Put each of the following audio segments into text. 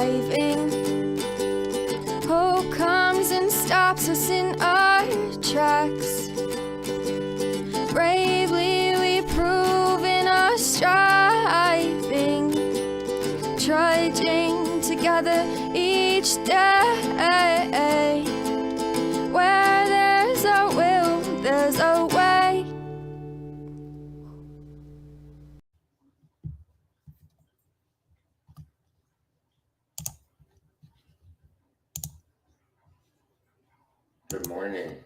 driving. Hope comes and stops us in our tracks. Bravely we prove in our striving, trudging together each day. Where there's a will, there's a way. Good morning.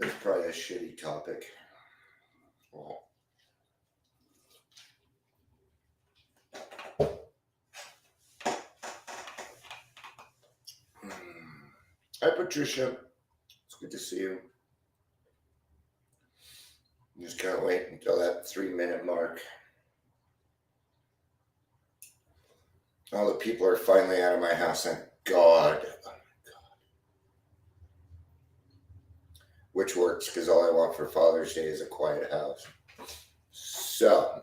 There's probably a shitty topic. Well, hi, Patricia. It's good to see you. Just can't wait until that 3-minute mark. All the people are finally out of my house, thank God. Oh my God. Which works, because all I want for Father's Day is a quiet house. So,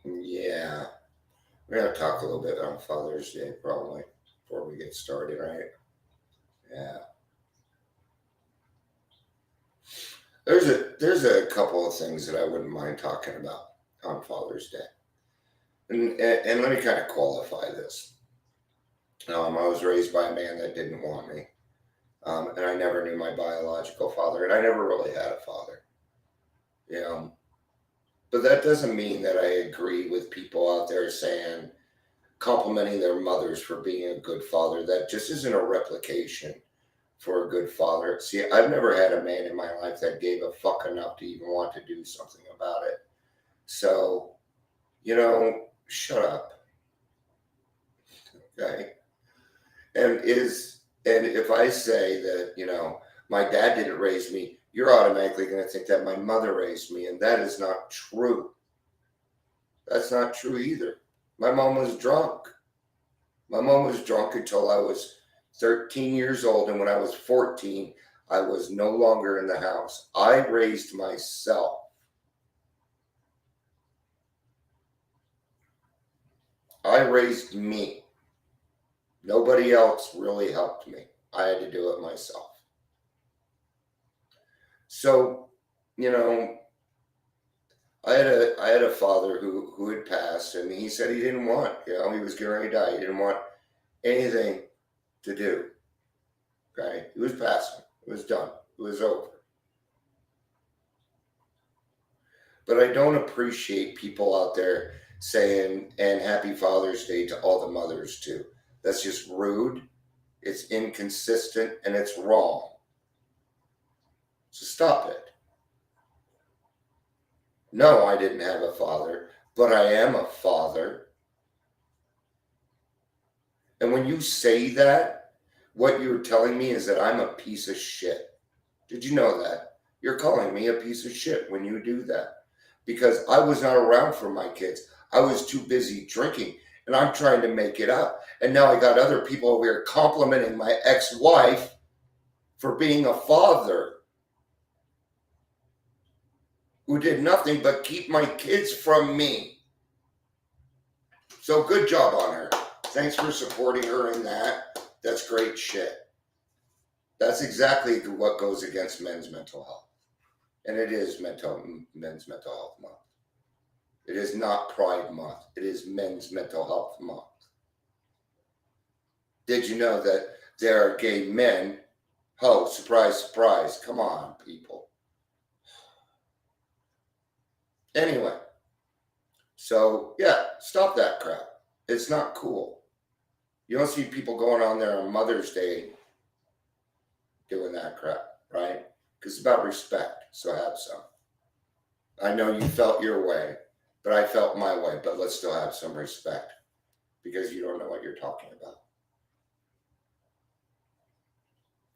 yeah. We're going to talk a little bit on Father's Day, probably, before we get started, right? Yeah. There's a couple of things that I wouldn't mind talking about on Father's Day. And let me kind of qualify this. I was raised by a man that didn't want me. And I never knew my biological father. And I never really had a father. You know. But that doesn't mean that I agree with people out there saying, complimenting their mothers for being a good father. That just isn't a replication for a good father. See, I've never had a man in my life that gave a fuck enough to even want to do something about it. So, shut up. Okay. And if I say that, my dad didn't raise me, you're automatically going to think that my mother raised me. And that is not true. That's not true either. My mom was drunk. My mom was drunk until I was 13 years old. And when I was 14, I was no longer in the house. I raised myself. I raised me. Nobody else really helped me. I had to do it myself. So, I had a father who had passed, and he said he didn't want, he was getting ready to die. He didn't want anything to do. Okay? He was passing. It was done. It was over. But I don't appreciate people out there saying, and Happy Father's Day to all the mothers too. That's just rude. It's inconsistent, and it's wrong. So stop it. No, I didn't have a father, but I am a father. And when you say that, what you're telling me is that I'm a piece of shit. Did you know that? You're calling me a piece of shit when you do that. Because I was not around for my kids. I was too busy drinking, and I'm trying to make it up. And now I got other people over here complimenting my ex-wife for being a father who did nothing but keep my kids from me. So good job on her. Thanks for supporting her in that. That's great shit. That's exactly what goes against men's mental health. And it is men's mental health month. It is not Pride Month. It is Men's Mental Health Month. Did you know that there are gay men? Oh, surprise, surprise. Come on, people. Anyway, so yeah, stop that crap. It's not cool. You don't see people going on there on Mother's Day doing that crap, right? Because it's about respect, so have some. I know you felt your way, but I felt my way, but let's still have some respect because you don't know what you're talking about.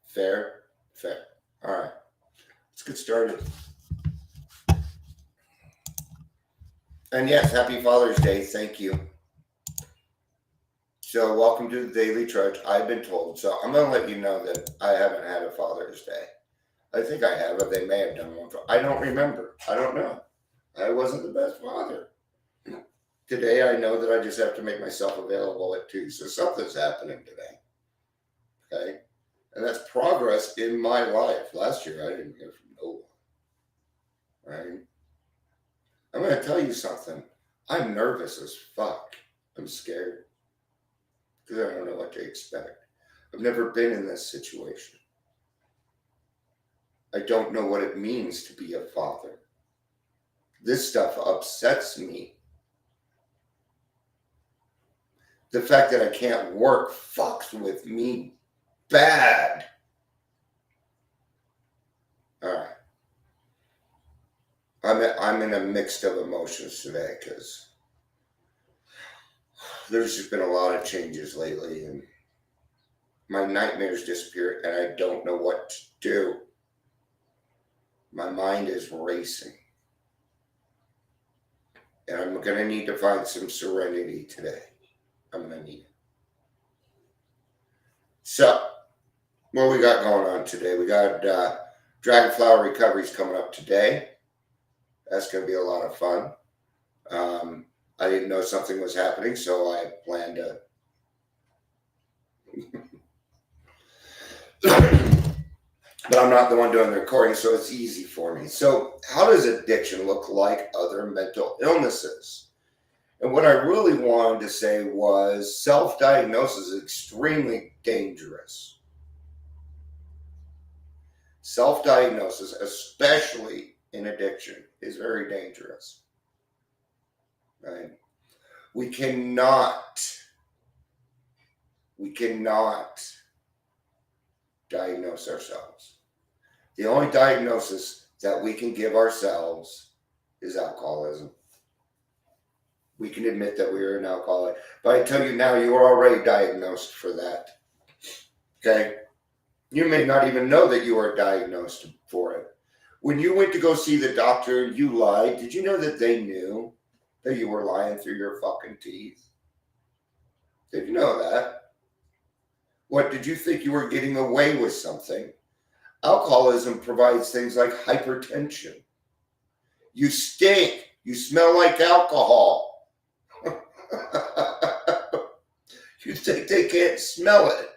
Fair? Fair. All right, let's get started. And yes, happy Father's Day. Thank you. So welcome to the Daily Trudge. I've been told. So I'm going to let you know that I haven't had a Father's Day. I think I have, but they may have done one. I don't remember. I don't know. I wasn't the best father. Today I know that I just have to make myself available at 2. So something's happening today. Okay? And that's progress in my life. Last year I didn't hear from no one. Right? I'm going to tell you something. I'm nervous as fuck. I'm scared. Because I don't know what to expect. I've never been in this situation. I don't know what it means to be a father. This stuff upsets me. The fact that I can't work fucks with me bad. All right. I'm in a mix of emotions today because there's just been a lot of changes lately and my nightmares disappeared and I don't know what to do. My mind is racing. And I'm going to need to find some serenity today. I'm going to need it. So, what we got going on today? We got Dragonflower Recoveries coming up today. That's going to be a lot of fun. I didn't know something was happening, so I planned to... But I'm not the one doing the recording, so it's easy for me. So how does addiction look like other mental illnesses? And what I really wanted to say was self-diagnosis is extremely dangerous. Self-diagnosis, especially in addiction, is very dangerous. Right? We cannot diagnose ourselves. The only diagnosis that we can give ourselves is alcoholism. We can admit that we are an alcoholic. But I tell you now, you are already diagnosed for that. Okay? You may not even know that you are diagnosed for it. When you went to go see the doctor and you lied, did you know that they knew that you were lying through your fucking teeth? Did you know that? What, did you think you were getting away with something? Alcoholism provides things like hypertension. You stink. You smell like alcohol. You think they can't smell it.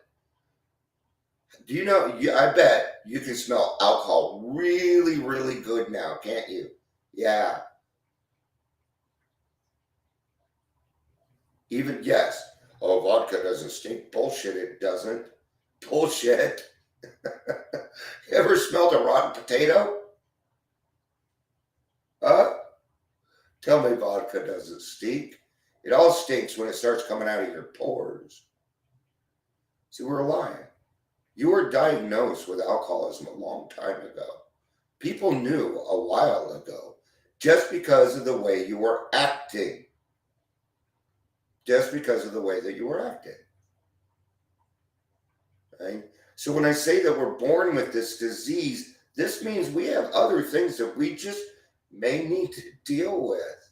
Do you know, I bet you can smell alcohol really, really good now, can't you? Yeah. Even, yes. Oh, vodka doesn't stink. Bullshit, it doesn't. Bullshit. You ever smelled a rotten potato? Huh? Tell me vodka doesn't stink. It all stinks when it starts coming out of your pores. See, we're lying. You were diagnosed with alcoholism a long time ago. People knew a while ago just because of the way you were acting. Just because of the way that you were acting. Right? So when I say that we're born with this disease, this means we have other things that we just may need to deal with.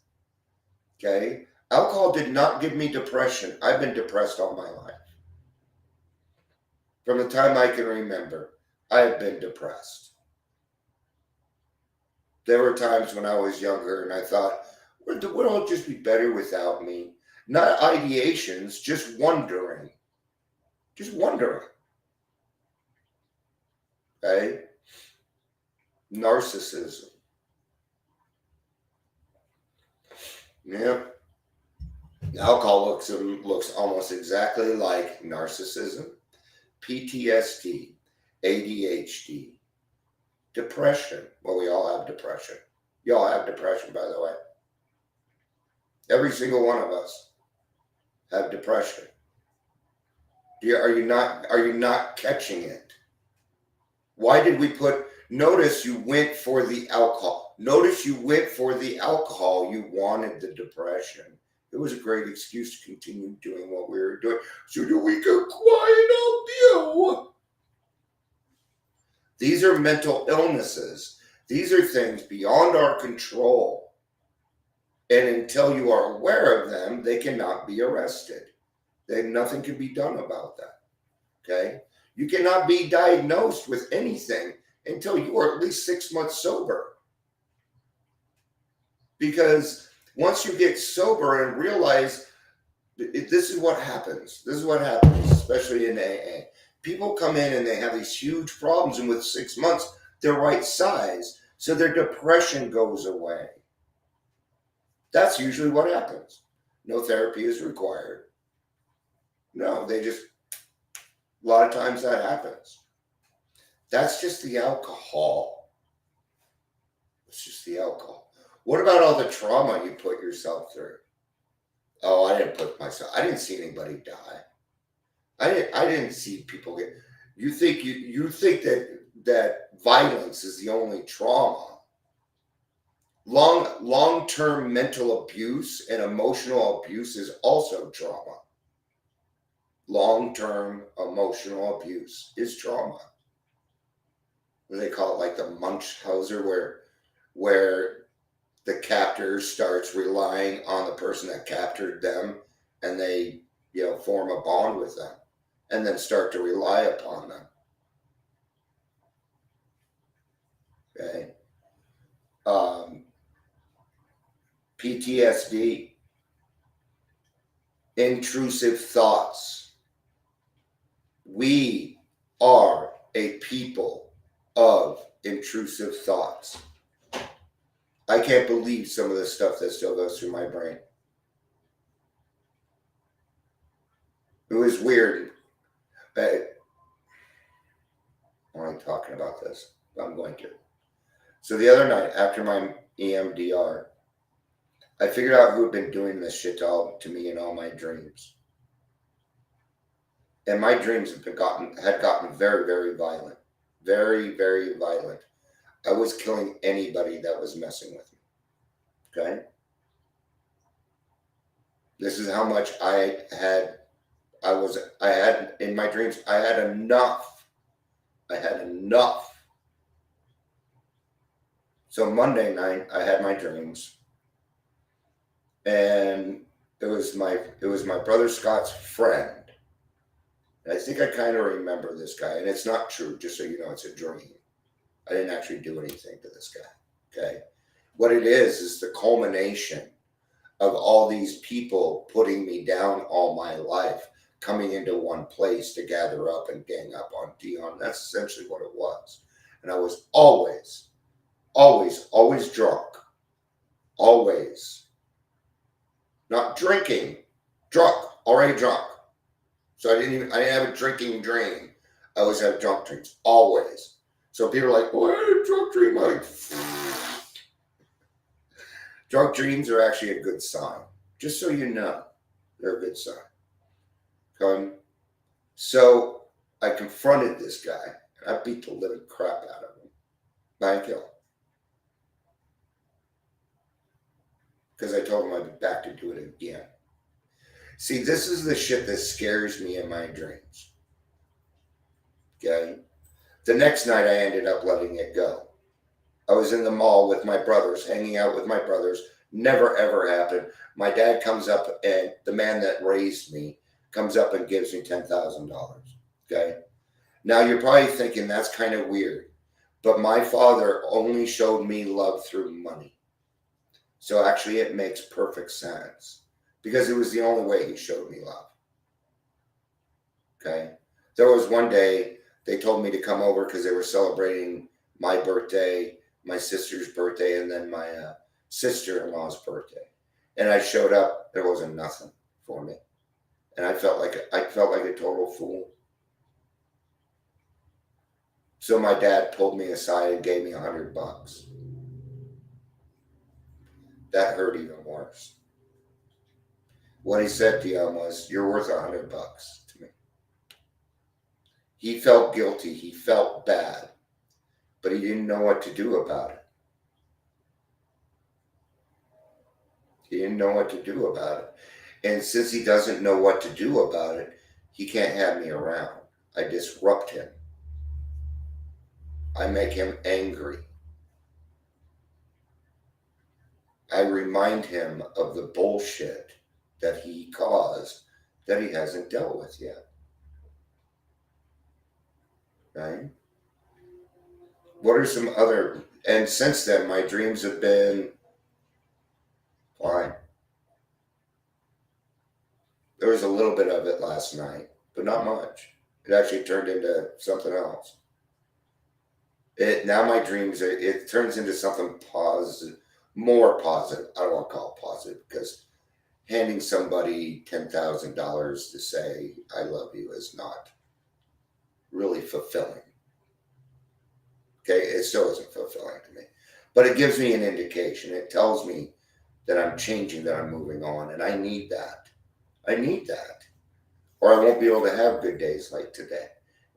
Okay? Alcohol did not give me depression. I've been depressed all my life. From the time I can remember, I have been depressed. There were times when I was younger and I thought, would the world just be better without me? Not ideations, just wondering. Just wondering. Okay? Narcissism. Yep. Alcohol looks almost exactly like narcissism, PTSD, ADHD, depression. Well, we all have depression. You all have depression, by the way. Every single one of us have depression. Are you not catching it? Why did we put, notice you went for the alcohol. Notice you went for the alcohol. You wanted the depression. It was a great excuse to continue doing what we were doing so that we could quiet up you. These are mental illnesses. These are things beyond our control. And until you are aware of them, they cannot be arrested. Nothing can be done about that. Okay? You cannot be diagnosed with anything until you are at least 6 months sober. Because once you get sober and realize this is what happens. This is what happens, especially in AA. People come in and they have these huge problems, and with 6 months, they're right size, so their depression goes away. That's usually what happens. No therapy is required. No, a lot of times that happens. That's just the alcohol. It's just the alcohol. What about all the trauma you put yourself through? Oh, I didn't see anybody die. I didn't see people get. You think that violence is the only trauma? Long-term mental abuse and emotional abuse is also trauma. Long-term emotional abuse is trauma. What do they call it? Like the Munchausen, where the captor starts relying on the person that captured them, and they form a bond with them, and then start to rely upon them. Okay. PTSD, intrusive thoughts. We are a people of intrusive thoughts. I can't believe some of the stuff that still goes through my brain. It was weird. I'm only talking about this. I'm going to. So the other night, after my EMDR, I figured out who had been doing this shit to me in all my dreams. And my dreams had gotten very, very violent. Very, very violent. I was killing anybody that was messing with me. Okay? This is how much I had in my dreams. I had enough. So Monday night, I had my dreams. And it was my brother Scott's friend. And I think I kind of remember this guy. And it's not true, just so you know, it's a dream. I didn't actually do anything to this guy. Okay? What it is the culmination of all these people putting me down all my life, coming into one place to gather up and gang up on Dion. That's essentially what it was. And I was always drunk. Always. Not drinking. Drunk. Already drunk. So I didn't have a drinking dream. I always have drunk dreams. Always. So people are like, "Oh, I had a drunk dream." I'm like, drunk dreams are actually a good sign. Just so you know, they're a good sign. So I confronted this guy, and I beat the living crap out of him. I killed him. Because I told him I'd be back to do it again. See, this is the shit that scares me in my dreams. Okay? The next night, I ended up letting it go. I was in the mall with my brothers, hanging out with my brothers. Never, ever happened. My dad comes up, and the man that raised me comes up and gives me $10,000. Okay? Now, you're probably thinking that's kind of weird. But my father only showed me love through money. So actually, it makes perfect sense. Because it was the only way he showed me love. Okay? There was one day, they told me to come over because they were celebrating my birthday, my sister's birthday, and then my sister-in-law's birthday. And I showed up. There wasn't nothing for me. And I felt like a total fool. So my dad pulled me aside and gave me $100. That hurt even worse. What he said to him was, "You're worth $100 to me." He felt guilty. He felt bad. But he didn't know what to do about it. He didn't know what to do about it. And since he doesn't know what to do about it, he can't have me around. I disrupt him. I make him angry. I remind him of the bullshit that he caused that he hasn't dealt with yet. Right? What are some other, and since then, my dreams have been fine. There was a little bit of it last night, but not much. It actually turned into something else. Now my dreams it turns into something positive, more positive. I don't want to call it positive because handing somebody $10,000 to say I love you is not really fulfilling. Okay, it still isn't fulfilling to me, but it gives me an indication. It tells me that I'm changing, that I'm moving on, and I need that. I need that, or I won't be able to have good days like today.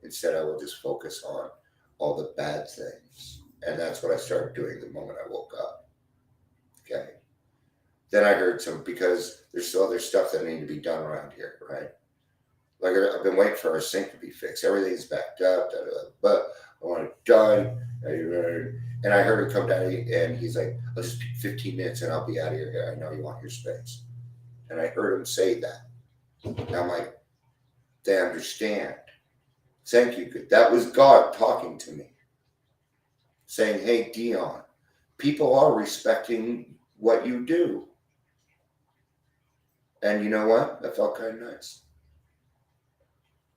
Instead, I will just focus on all the bad things, and that's what I started doing the moment I woke up. Okay. Then I heard because there's still other stuff that need to be done around here, right? Like I've been waiting for our sink to be fixed. Everything's backed up, but I want it done. And I heard him come down and he's like, I'll just 15 minutes and I'll be out of here. I know you want your space. And I heard him say that. And I'm like, they understand. Thank you. That was God talking to me. Saying, hey, Dion, people are respecting what you do. And you know what? That felt kind of nice.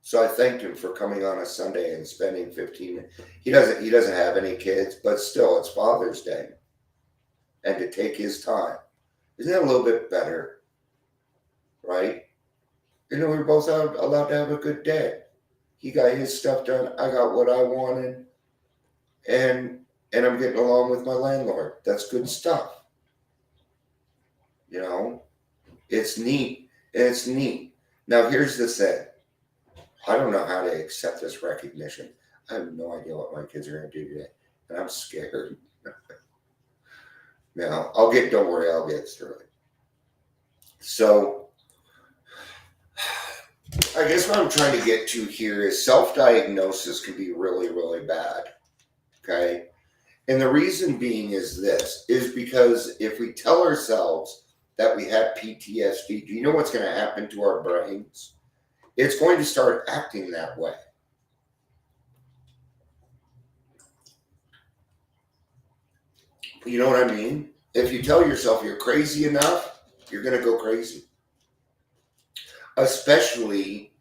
So I thanked him for coming on a Sunday and spending 15 minutes. He doesn't have any kids, but still, it's Father's Day. And to take his time. Isn't that a little bit better? Right? You know, we were both allowed to have a good day. He got his stuff done. I got what I wanted. And I'm getting along with my landlord. That's good stuff. You know? It's neat. It's neat. Now, here's the thing. I don't know how to accept this recognition. I have no idea what my kids are going to do today. And I'm scared. Now, don't worry, I'll get through it. So, I guess what I'm trying to get to here is self-diagnosis can be really, really bad. Okay? And the reason being is because if we tell ourselves that we have PTSD, do you know what's going to happen to our brains? It's going to start acting that way. You know what I mean? If you tell yourself you're crazy enough, you're going to go crazy. Especially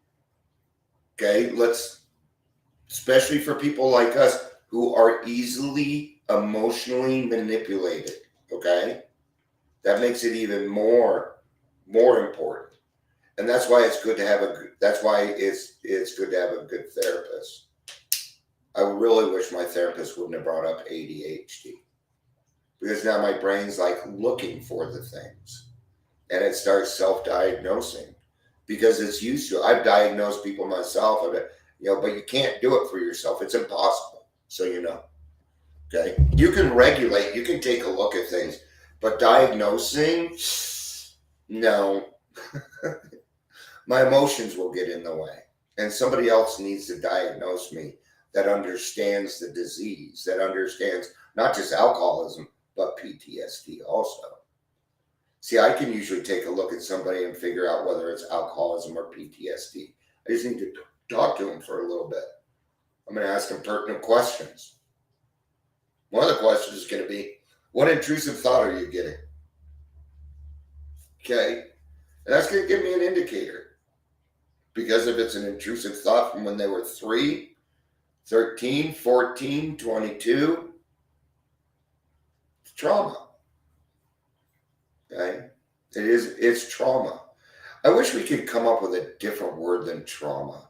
for people like us who are easily emotionally manipulated. Okay? That makes it even more important. And that's why it's good to have it's good to have a good therapist. I really wish my therapist wouldn't have brought up ADHD. Because now my brain's like looking for the things. And it starts self-diagnosing. Because it's used to. I've diagnosed people myself, but you can't do it for yourself. It's impossible. So you know. Okay? You can regulate, you can take a look at things. But diagnosing, no. My emotions will get in the way. And somebody else needs to diagnose me that understands the disease, that understands not just alcoholism, but PTSD also. See, I can usually take a look at somebody and figure out whether it's alcoholism or PTSD. I just need to talk to them for a little bit. I'm going to ask them pertinent questions. One of the questions is going to be, what intrusive thought are you getting? Okay. And that's going to give me an indicator. Because if it's an intrusive thought from when they were 3, 13, 14, 22, it's trauma. Okay? It's trauma. I wish we could come up with a different word than trauma.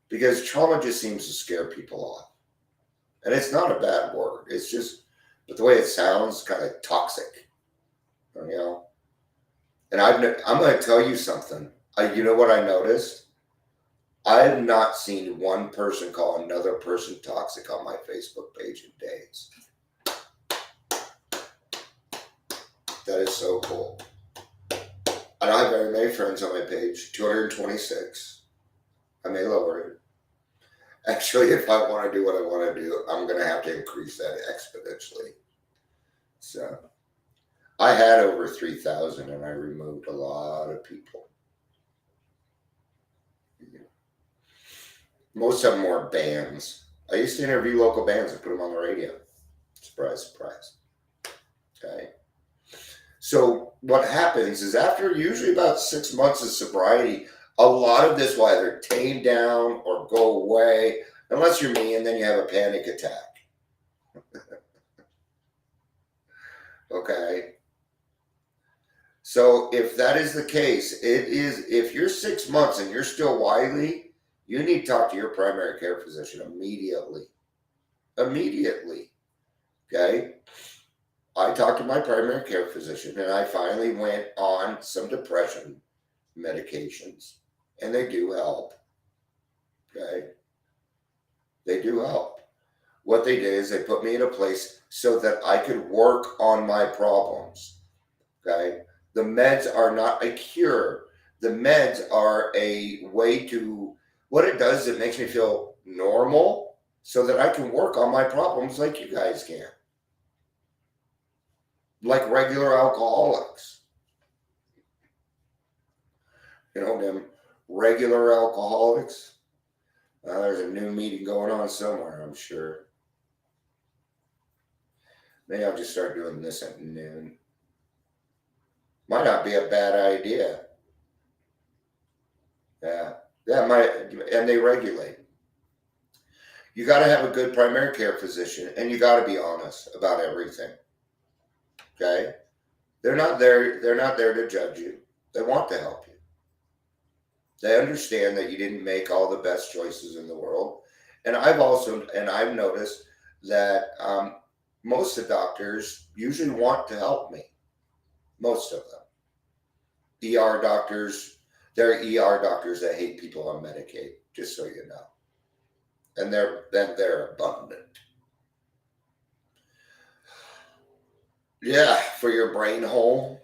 Because trauma just seems to scare people off. And it's not a bad word. It's just, but the way it sounds, kind of toxic. You know? And I'm going to tell you something. You know what I noticed? I have not seen one person call another person toxic on my Facebook page in days. That is so cool. I don't have very many friends on my page, 226. I may lower it. Actually, if I want to do what I want to do, I'm going to have to increase that exponentially. So, I had over 3,000 and I removed a lot of people. Most of them were bands. I used to interview local bands and put them on the radio. Surprise, surprise. Okay. So what happens is after usually about 6 months of sobriety, a lot of this will either tame down or go away, unless you're me, and then you have a panic attack. Okay. So if that is the case, if you're 6 months and you're still wily, you need to talk to your primary care physician immediately. Immediately. Okay. I talked to my primary care physician and I finally went on some depression medications, and they do help. Okay. They do help. What they did is they put me in a place so that I could work on my problems. Okay. The meds are not a cure. The meds are a way to, what it does is it makes me feel normal so that I can work on my problems like you guys can. Like regular alcoholics. You know, them regular alcoholics. There's a new meeting going on somewhere, I'm sure. Maybe I'll just start doing this at noon. Might not be a bad idea. Yeah, that might, and they regulate. You got to have a good primary care physician, and you got to be honest about everything. Okay, they're not there to judge you. They want to help you. They understand that you didn't make all the best choices in the world, and I've noticed that most of the doctors usually want to help me. Most of them. ER doctors, there are ER doctors that hate people on Medicaid, just so you know. And they're abundant. Yeah, for your brain hole.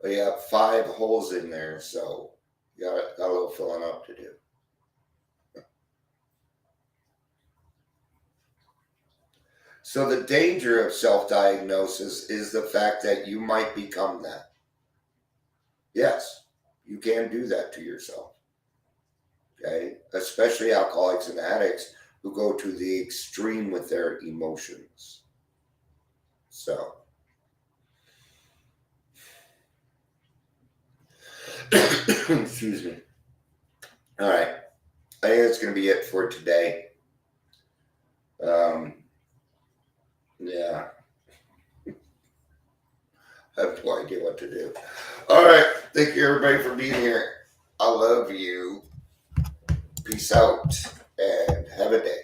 We have 5 holes in there, so you got a little filling up to do. So the danger of self-diagnosis is the fact that you might become that. Yes, you can do that to yourself. Okay, especially alcoholics and addicts who go to the extreme with their emotions. So, excuse me. All right, I think that's going to be it for today. Yeah, I have no idea what to do. All right, thank you everybody for being here. I love you. Peace out and have a day.